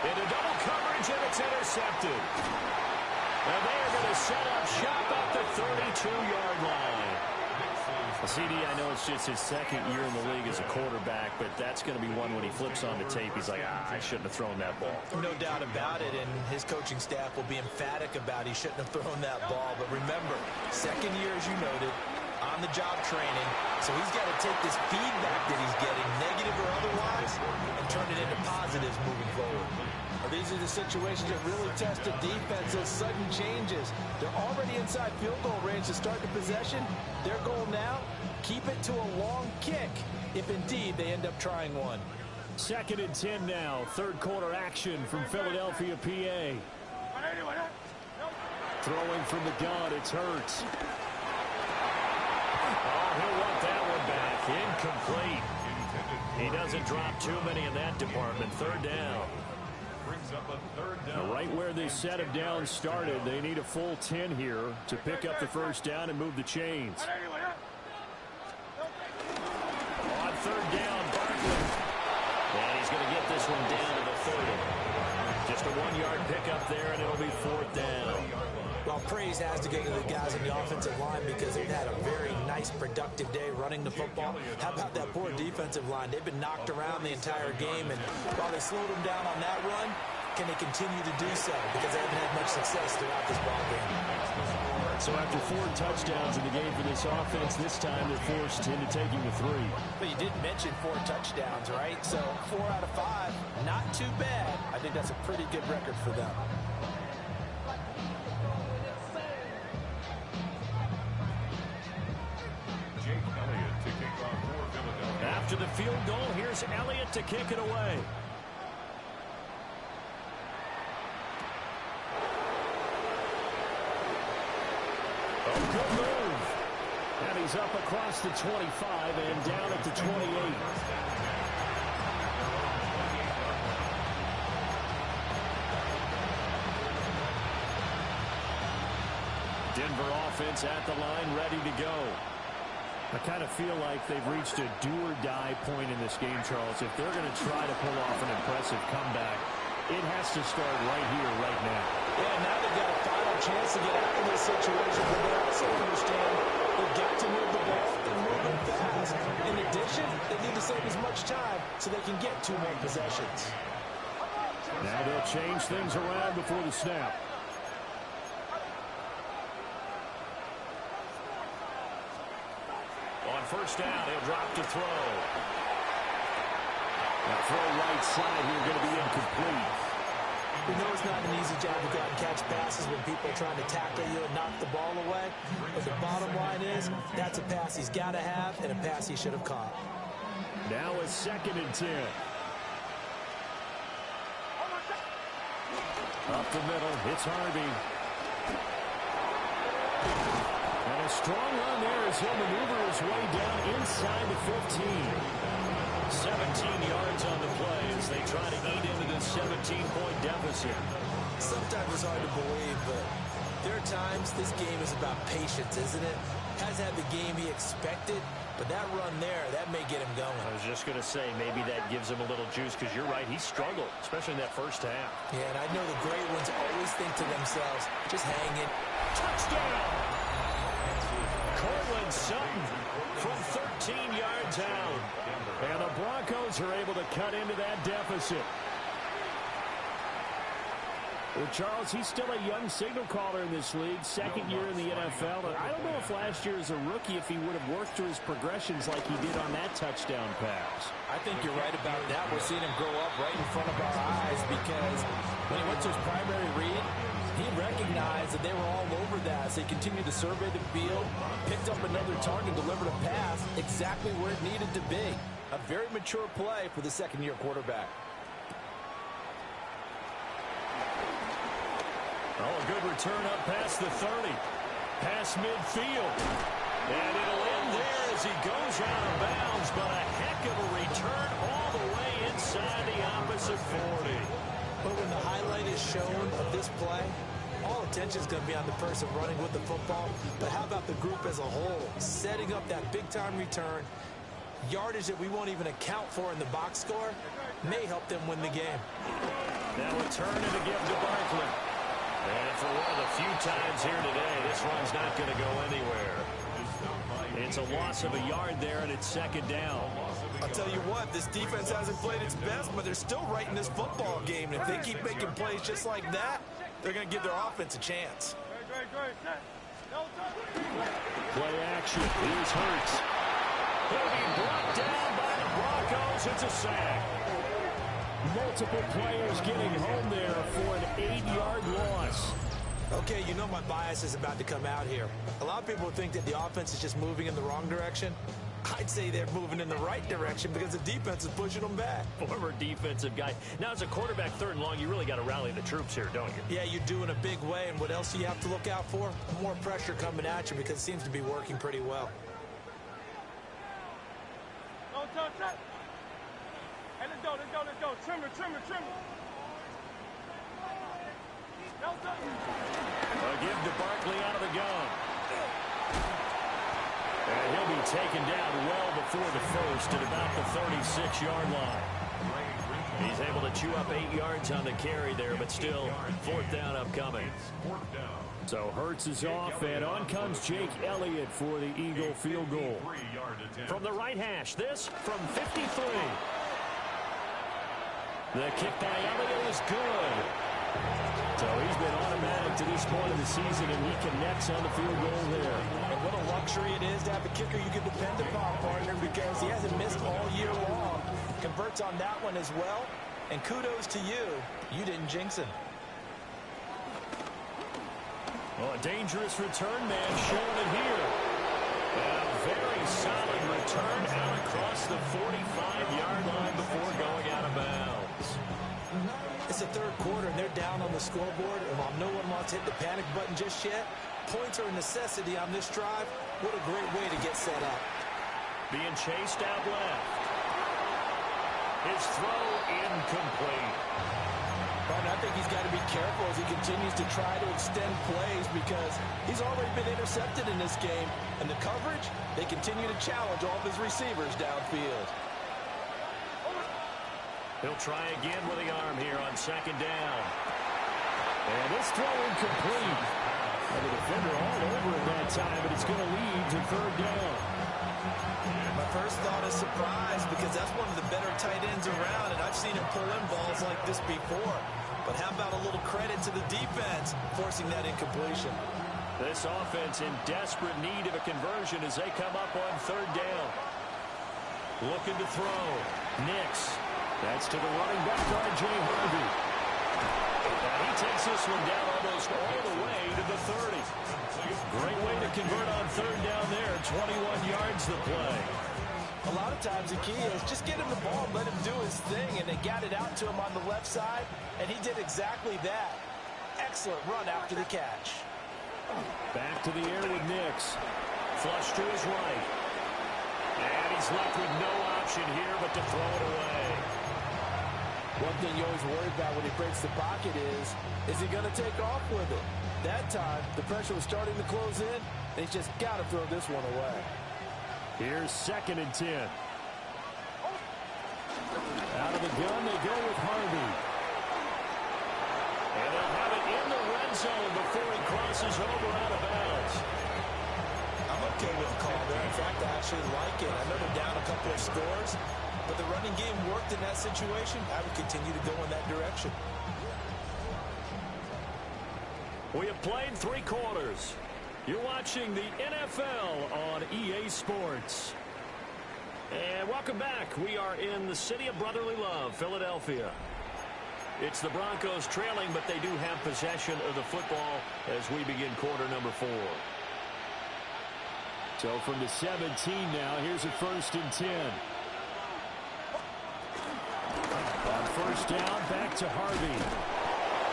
S7: Into double coverage, and it's intercepted. And they are going to set up shop at the 32-yard line. CD, I know it's just his 2nd year in the league as a quarterback, but that's going to be one when he flips on the tape, he's like, I shouldn't have thrown that ball.
S8: No doubt about it, and his coaching staff will be emphatic about he shouldn't have thrown that ball. But remember, 2nd year, as you noted, on-the-job training, so he's got to take this feedback that he's getting, negative or otherwise, and turn it into positives moving forward. These are the situations that really test the defense as sudden changes. They're already inside field goal range to start the possession. Their goal now, keep it to a long kick, if indeed they end up trying one.
S7: 2nd and 10 now, 3rd quarter action from Philadelphia, PA. Throwing from the gun, it's Hurts. Oh, he'll want that one back. Incomplete. He doesn't drop too many in that department. 3rd down. Now, right where this set of downs started, they need a full 10 here to pick up the 1st down and move the chains. On 3rd down, Barkley. And he's going to get this one down to the 30. Just a 1-yard pickup there, and it'll be 4th down.
S8: Well, praise has to go to the guys on the offensive line because they've had a very nice, productive day running the football. How about that poor defensive line? They've been knocked around the entire game, and while they slowed them down on that run, can they continue to do so? Because they haven't had much success throughout this ball game.
S7: So after 4 touchdowns in the game for this offense, this time they're forced into taking the 3.
S8: But you did mention 4 touchdowns, right? So 4 out of 5, not too bad. I think that's a pretty good record for them.
S7: After the field goal, here's Elliott to kick it away. Oh, good move. And he's up across the 25 and down at the 28. Denver offense at the line, ready to go. I kind of feel like they've reached a do-or-die point in this game, Charles. If they're going to try to pull off an impressive comeback, it has to start right here, right now.
S8: Yeah, now they've got a final chance to get out of this situation, but they also understand they've got to move the ball and move it fast. In addition, they need to save as much time so they can get 2 more possessions.
S7: Now they'll change things around before the snap.
S3: On first down, he'll drop to throw.
S7: That throw right side here going to be incomplete.
S8: We know it's not an easy job to go out and catch passes when people are trying to tackle you and knock the ball away. But the bottom line is, that's a pass he's got to have and a pass he should have caught.
S7: Now a 2nd and 10. Up the middle, it's Harvey. And a strong run there as he'll maneuver his way down inside the 15. 17 yards on the play as they try to eat into this 17-point deficit.
S8: Sometimes it's hard to believe, but there are times this game is about patience, isn't it? Has had the game he expected, but that run there, that may get him going.
S7: I was just going to say, maybe that gives him a little juice, because you're right, he struggled, especially in that first half.
S8: Yeah, and I know the great ones always think to themselves, just hang it.
S7: Touchdown! Cortland Sutton from 13 yards out. And the Broncos are able to cut into that deficit. Well, Charles, he's still a young signal caller in this league, 2nd year in the NFL. And I don't know if last year as a rookie, if he would have worked through his progressions like he did on that touchdown pass.
S8: I think you're right about that. We're seeing him grow up right in front of our eyes because when he went to his primary read, he recognized that they were all over that. So he continued to survey the field, picked up another target, delivered a pass exactly where it needed to be. A very mature play for the 2nd-year quarterback.
S7: Oh, a good return up past the 30. Past midfield. And it'll end there as he goes out of bounds, but a heck of a return all the way inside the opposite 40.
S8: But when the highlight is shown of this play, all attention is going to be on the person running with the football. But how about the group as a whole? Setting up that big-time return, yardage that we won't even account for in the box score, may help them win the game.
S7: Now a turn and a give to Barkley. And for one of the few times here today, this one's not going to go anywhere. It's a loss of a yard there, and it's 2nd down.
S8: I'll tell you what, this defense hasn't played its best, but they're still right in this football game. And if they keep making plays just like that, they're going to give their offense a chance.
S7: Play action. Here's Hurts. He'll be brought down by the Broncos. It's a sack. Multiple players getting home there for an 8-yard loss.
S8: Okay, you know my bias is about to come out here. A lot of people think that the offense is just moving in the wrong direction. I'd say they're moving in the right direction because the defense is pushing them back.
S7: Former defensive guy. Now, as a quarterback, 3rd and long, you really got to rally the troops here, don't you?
S8: Yeah, you do in a big way. And what else do you have to look out for? More pressure coming at you because it seems to be working pretty well.
S6: Hey, let's go. Trimmer.
S7: A give to Barkley out of the gun. And he'll be taken down well before the first at about the 36-yard line. He's able to chew up 8 yards on the carry there, but still 4th down upcoming. So Hurts is off, and on comes Jake Elliott for the Eagle field goal. From the right hash, this from 53. The kick by Elliott is good. So he's been automatic to this point of the season, and he connects on the field goal there.
S8: And what a luxury it is to have a kicker you can depend upon, partner, because he hasn't missed all year long. Converts on that one as well. And kudos to you. You didn't jinx him.
S7: Well, a dangerous return man showing it here. And a very solid return out across the 45-yard line before going out of bounds.
S8: It's the 3rd quarter, and they're down on the scoreboard. And while no one wants to hit the panic button just yet, points are a necessity on this drive. What a great way to get set up.
S7: Being chased out left. His throw incomplete.
S8: But I think he's got to be careful as he continues to try to extend plays because he's already been intercepted in this game. And the coverage, they continue to challenge all of his receivers downfield.
S7: He'll try again with the arm here on second down. And this throw incomplete. And the defender all over at that time, but it's going to lead to third down.
S8: My first thought is surprise because that's one of the better tight ends around, and I've seen him pull in balls like this before. But how about a little credit to the defense forcing that incompletion?
S7: This offense in desperate need of a conversion as they come up on third down. Looking to throw. Nix. That's to the running back, R.J. Harvey. And he takes this one down almost all the way to the 30. Great way to convert on third down there. 21 yards the play.
S8: A lot of times the key is just get him the ball, let him do his thing, and they got it out to him on the left side, and he did exactly that. Excellent run after the catch.
S7: Back to the air with Nix. Flush to his right. And he's left with no option here but to throw it away.
S8: One thing you always worry about when he breaks the pocket is he going to take off with it? That time, the pressure was starting to close in, and he's just got to throw this one away.
S7: Here's 2nd and 10. Out of the gun, they go with Harvey. And they'll have it in the red zone before he crosses over out of bounds.
S8: I'm okay with the call there. In fact, I actually like it. I know they're down a couple of scores, but the running game worked in that situation. I would continue to go in that direction.
S7: We have played 3 quarters. You're watching the NFL on EA Sports. And welcome back. We are in the city of brotherly love, Philadelphia. It's the Broncos trailing, but they do have possession of the football as we begin quarter number 4. So from the 17 now, here's a 1st and 10. On first down, back to Harvey.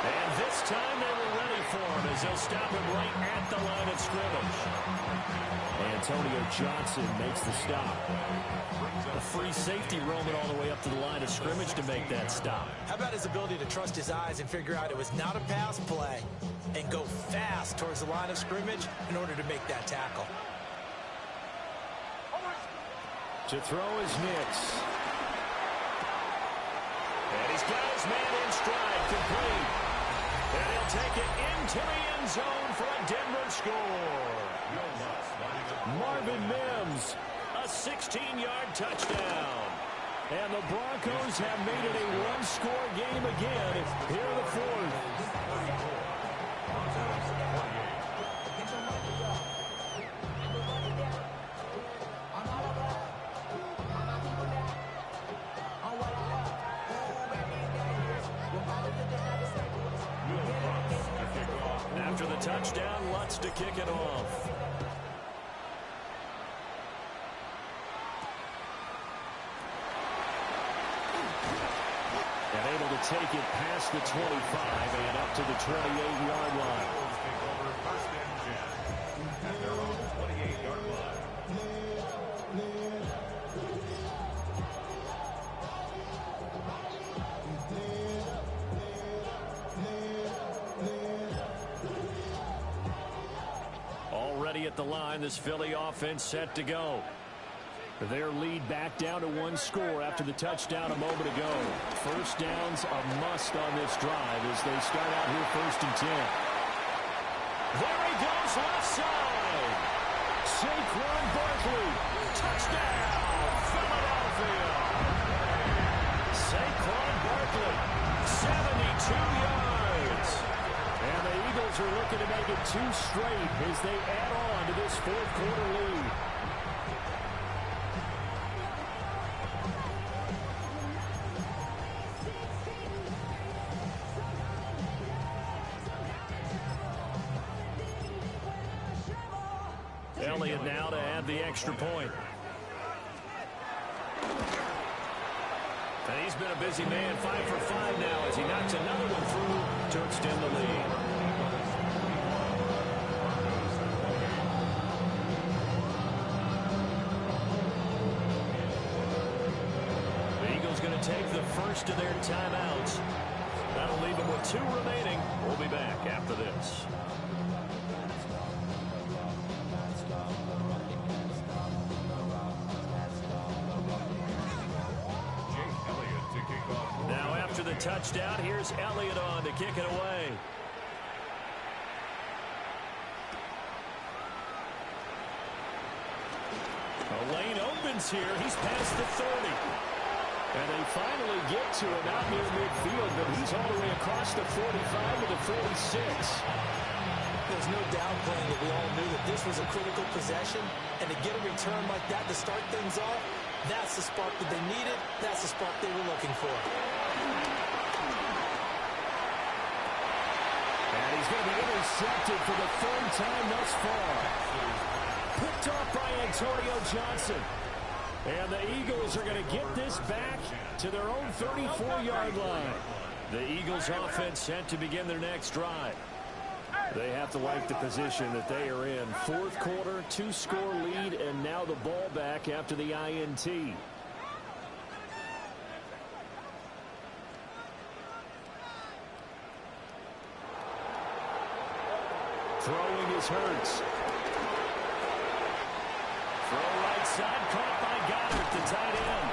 S7: And this time they were ready for him as they'll stop him right at the line of scrimmage. Antonio Johnson makes the stop. A free safety roaming all the way up to the line of scrimmage to make that stop.
S8: How about his ability to trust his eyes and figure out it was not a pass play and go fast towards the line of scrimmage in order to make that tackle.
S7: To throw is Nix. And he's got his man in stride, complete. And he'll take it into the end zone for a Denver score. Marvin Mims, a 16-yard touchdown. And the Broncos have made it a one-score game again here in the 4th. After the touchdown, Lutz to kick it off. And able to take it past the 25 and up to the 28-yard line.
S3: First and 10 at their own 28-yard line.
S7: Already at the line, this Philly offense set to go. Their lead back down to 1 score after the touchdown a moment ago. First down's a must on this drive as they start out here 1st and 10. There he goes left side. Saquon Barkley. Touchdown, Philadelphia. Saquon Barkley, 72 yards. And the Eagles are looking to make it 2 straight as they add on to this 4th quarter lead. Elliott now to add the extra point. And he's been a busy man, 5 for 5 now as he knocks another one through to extend the lead. The Eagles going to take the first of their timeouts. That'll leave them with 2 remaining. We'll be back after this. Now after the touchdown, here's Elliott on to kick it away. The lane opens here. He's past the 30. And they finally get to him out near midfield, but he's all the way across the 45 to the 46.
S8: There's no downplaying that we all knew that this was a critical possession, and to get a return like that to start things off, that's the spark that they needed. That's the spark they were looking for.
S7: And he's going to be intercepted for the 3rd time thus far. Picked off by Antonio Johnson. And the Eagles are going to get this back to their own 34-yard line. The Eagles offense set to begin their next drive. They have to like the position that they are in. 4th quarter, 2-score lead, and now the ball back after the INT. Throwing is Hurts. Throw right side, caught by Goddard, the tight end.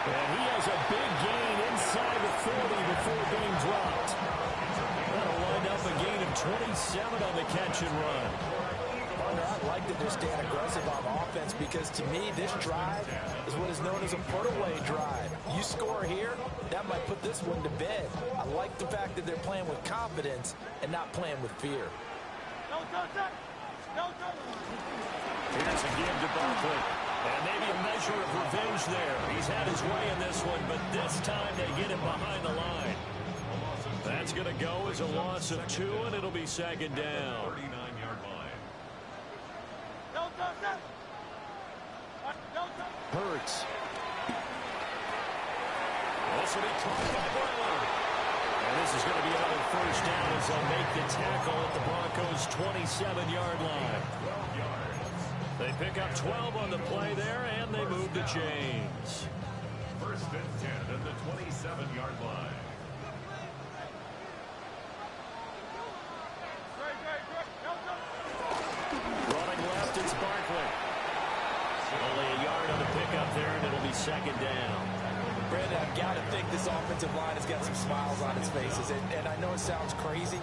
S7: And he has a big gain inside the 40 before being dropped. That'll wind up a gain of 27 on the catch and run.
S8: Partner, I like that they're staying aggressive on offense because to me, this drive is what is known as a put-away drive. You score here, that might put this one to bed. I like the fact that they're playing with confidence and not playing with fear.
S7: Here's a give to Barkley. And maybe a measure of revenge there. He's had his way in this one, but this time they get him behind the line. That's going to go as a loss of 2, and it'll be 2nd down.
S3: 39-yard line.
S7: Hurts. This will be caught by Brown. And this is going to be another 1st down as they'll make the tackle at the Broncos' 27-yard line.
S3: 12 yards.
S7: They pick up 12 on the play there, and they move the chains.
S3: 1st and 10 at the 27-yard line.
S7: Running left, it's Barkley. Only a yard on the pickup there, and it'll be 2nd down.
S8: Brandon, I've got to think this offensive line has got some smiles on its faces. And I know it sounds crazy,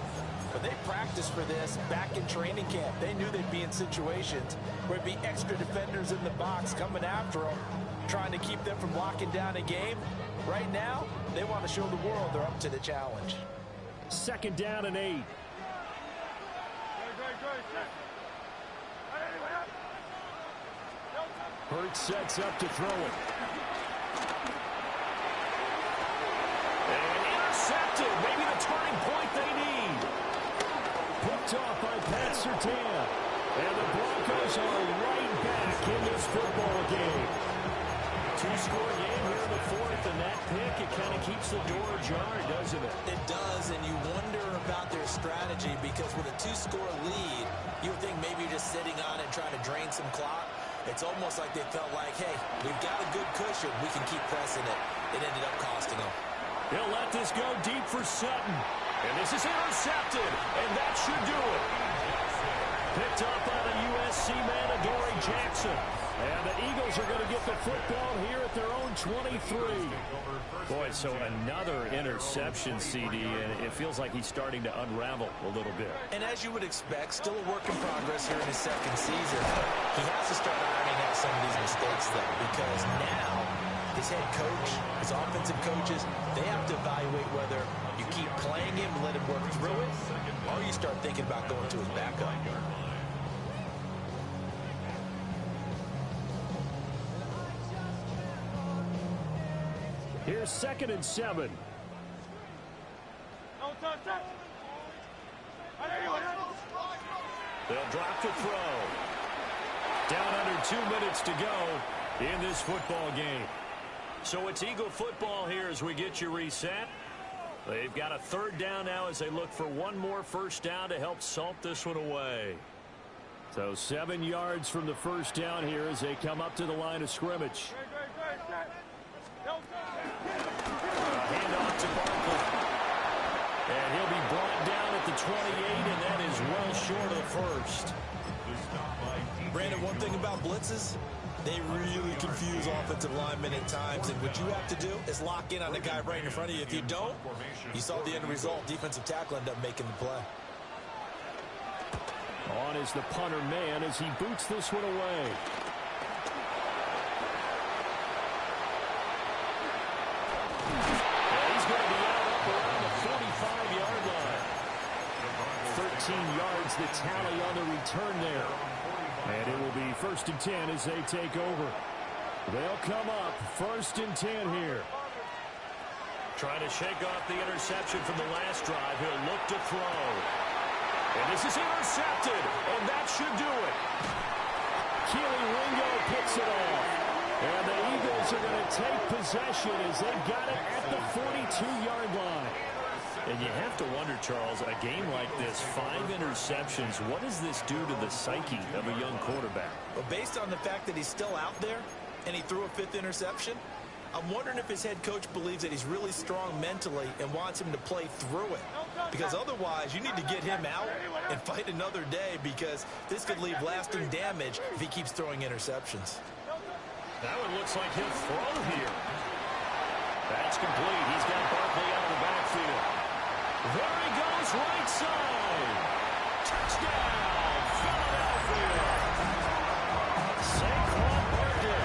S8: but they practiced for this back in training camp. They knew they'd be in situations where it'd be extra defenders in the box coming after them, trying to keep them from locking down a game. Right now, they want to show the world they're up to the challenge.
S7: 2nd down and 8. Hurts sets up to throw it. And intercepted. Maybe the turning point they need. Picked off by Pat Surtain. And the Broncos are right back in this football game. 2-score game here in the 4th, and that pick, it kind of keeps the door ajar, doesn't it?
S8: It does, and you wonder about their strategy because with a 2-score lead, you would think maybe you're just sitting on it trying to drain some clock. It's almost like they felt like, hey, we've got a good cushion. We can keep pressing it. It ended up costing them.
S7: He'll let this go deep for Sutton. And this is intercepted, and that should do it. Picked up by the USC man, Adoree Jackson. And the Eagles are going to get the football here at their own 23. Boy, so another interception, CD, and it feels like he's starting to unravel a little bit.
S8: And as you would expect, still a work in progress here in his 2nd season. He has to start ironing out some of these mistakes, though, because now his head coach, his offensive coaches, they have to evaluate whether you keep playing him, let him work through it, or you start thinking about going to his backup.
S7: Here's 2nd and 7. They'll drop to throw. Down under 2 minutes to go in this football game. So it's Eagle football here as we get you reset. They've got a 3rd down now as they look for one more 1st down to help salt this one away. So 7 yards from the 1st down here as they come up to the line of scrimmage. Hand off to Barkley. And he'll and that is well short of the first.
S8: Brandon, one thing about blitzes, they really confuse offensive linemen at times, and what you have to do is lock in on the guy right in front of you. If you don't, you saw the end result. Defensive tackle ended up making the play.
S7: On is the punter man as he boots this one away. And he's going to be out up around the 45-yard line. 13 yards the tally on the return there. And it will be 1st and 10 as they take over. They'll come up 1st and 10 here. Trying to shake off the interception from the last drive. He'll look to throw. And this is intercepted, and that should do it. Keely Ringo picks it off. And the Eagles are going to take possession as they got it at the 42-yard line. And you have to wonder, Charles, a game like this, 5 interceptions, what does this do to the psyche of a young quarterback?
S8: Well, based on the fact that he's still out there and he threw a 5th interception, I'm wondering if his head coach believes that he's really strong mentally and wants him to play through it. Because otherwise, you need to get him out and fight another day, because this could leave lasting damage if he keeps throwing interceptions.
S7: That one looks like he'll throw here. That's complete. He's got Barkley out of the backfield. There he goes, right side. Touchdown, Philadelphia. Saquon Barkley,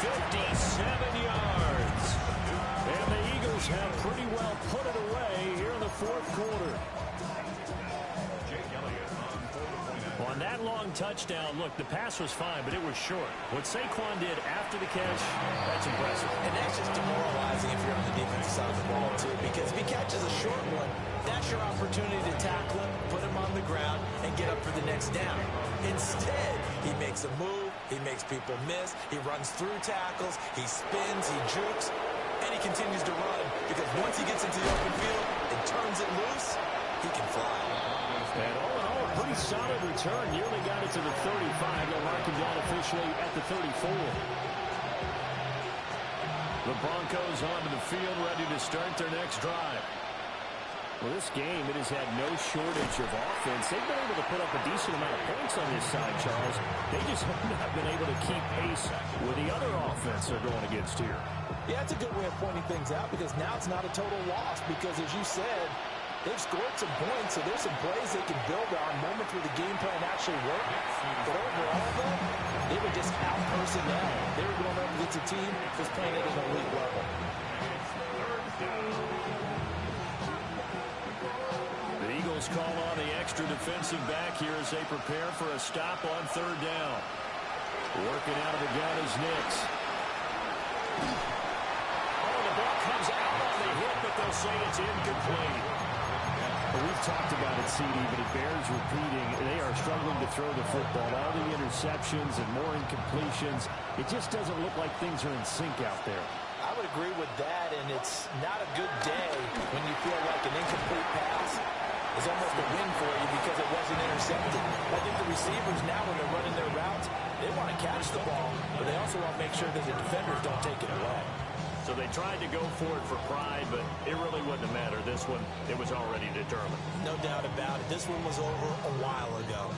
S7: 57 yards. And the Eagles have pretty well put it away here in the 4th quarter. On that long touchdown, look, the pass was fine, but it was short. What Saquon did after the catch, that's impressive.
S8: And that's just demoralizing if you're on the defensive side of the ball, too, because if he catches a short one, that's your opportunity to tackle him, put him on the ground, and get up for the next down. Instead, he makes a move, he makes people miss, he runs through tackles, he spins, he jukes, and he continues to run, because once he gets into the open field and turns it loose, he can fly.
S7: And all in all, a pretty solid return. Nearly got it to the 35. They'll mark him down officially at the 34. The Broncos onto the field, ready to start their next drive. Well, this game, it has had no shortage of offense. They've been able to put up a decent amount of points on this side, Charles. They just have not been able to keep pace with the other offense they're going against here.
S8: Yeah, that's a good way of pointing things out, because now it's not a total loss, because as you said, they've scored some points, so there's some plays they can build on, moments where the game plan actually worked. But overall, though, they were just out-personnel. They were going up against a team that's playing at an elite level.
S7: The Eagles call on the extra defensive back here as they prepare for a stop on 3rd down. Working out of the gun is Nix. Oh, the ball comes out on the hit, but they'll say it's incomplete. Well, we've talked about it, CD, but it bears repeating. They are struggling to throw the football. All the interceptions and more incompletions. It just doesn't look like things are in sync out there.
S8: I would agree with that, and it's not a good day when you feel like an incomplete pass is almost a win for you because it wasn't intercepted. I think the receivers now, when they're running their routes, they want to catch the ball, but they also want to make sure that the defenders don't take it away.
S7: So they tried to go for it for pride, but it really wouldn't have mattered. This one, it was already determined.
S8: No doubt about it. This one was over a while ago.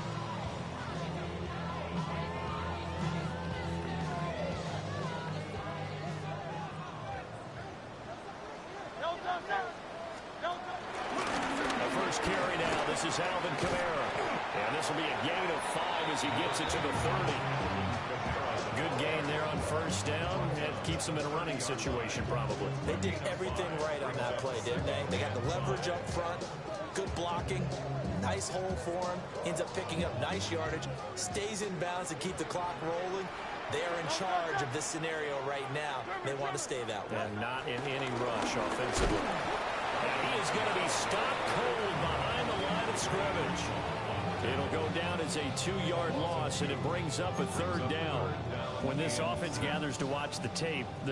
S7: The first carry now. This is Alvin Kamara. And this will be a gain of 5 as he gets it to the 30. Good gain there on 1st down. It keeps them in a running situation, probably.
S8: They did everything right on that play, didn't they? They got the leverage up front, good blocking, nice hole for him, ends up picking up nice yardage, stays in bounds to keep the clock rolling. They are in charge of this scenario right now. They want to stay that way.
S7: And not in any rush offensively. And he is going to be stopped cold behind the line of scrimmage. It'll go down as a 2-yard loss, and it brings up a 3rd down. When this offense gathers to watch the tape, they're